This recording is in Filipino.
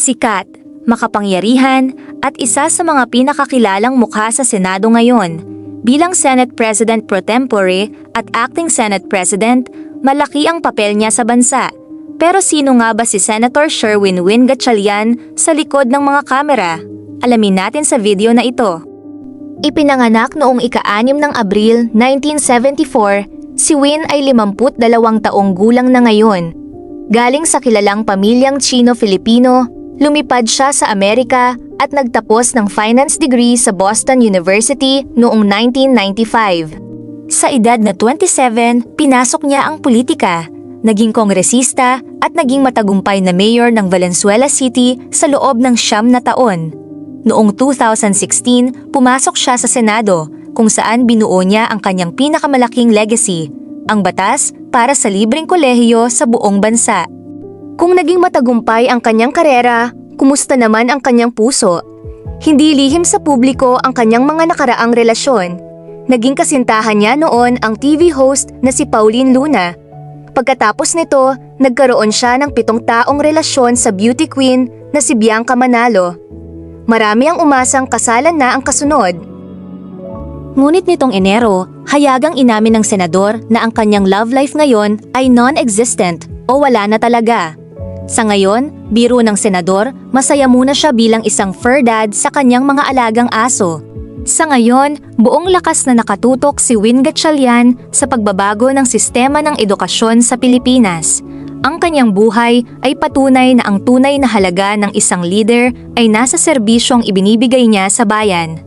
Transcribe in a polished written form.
Sikat, makapangyarihan, at isa sa mga pinakakilalang mukha sa Senado ngayon. Bilang Senate President pro tempore at Acting Senate President, malaki ang papel niya sa bansa. Pero sino nga ba si Senator Sherwin Win Gatchalian sa likod ng mga kamera? Alamin natin sa video na ito. Ipinanganak noong ika-6 ng Abril 1974, si Win ay 52 taong gulang na ngayon. Galing sa kilalang pamilyang Chino-Filipino, lumipad siya sa Amerika at nagtapos ng finance degree sa Boston University noong 1995. Sa edad na 27, pinasok niya ang politika, naging kongresista at naging matagumpay na mayor ng Valenzuela City sa loob ng 9 na taon. Noong 2016, pumasok siya sa Senado kung saan binuo niya ang kanyang pinakamalaking legacy, ang batas para sa libreng kolehiyo sa buong bansa. Kung naging matagumpay ang kanyang karera, kumusta naman ang kanyang puso? Hindi lihim sa publiko ang kanyang mga nakaraang relasyon. Naging kasintahan niya noon ang TV host na si Pauline Luna. Pagkatapos nito, nagkaroon siya ng 7 taong relasyon sa beauty queen na si Bianca Manalo. Marami ang umasang kasalan na ang kasunod. Ngunit nitong Enero, hayagang inamin ng senador na ang kanyang love life ngayon ay non-existent o wala na talaga. Sa ngayon, biro ng senador, masaya muna siya bilang isang fur dad sa kanyang mga alagang aso. Sa ngayon, buong lakas na nakatutok si Win Gatchalian sa pagbabago ng sistema ng edukasyon sa Pilipinas. Ang kanyang buhay ay patunay na ang tunay na halaga ng isang leader ay nasa serbisyong ibinibigay niya sa bayan.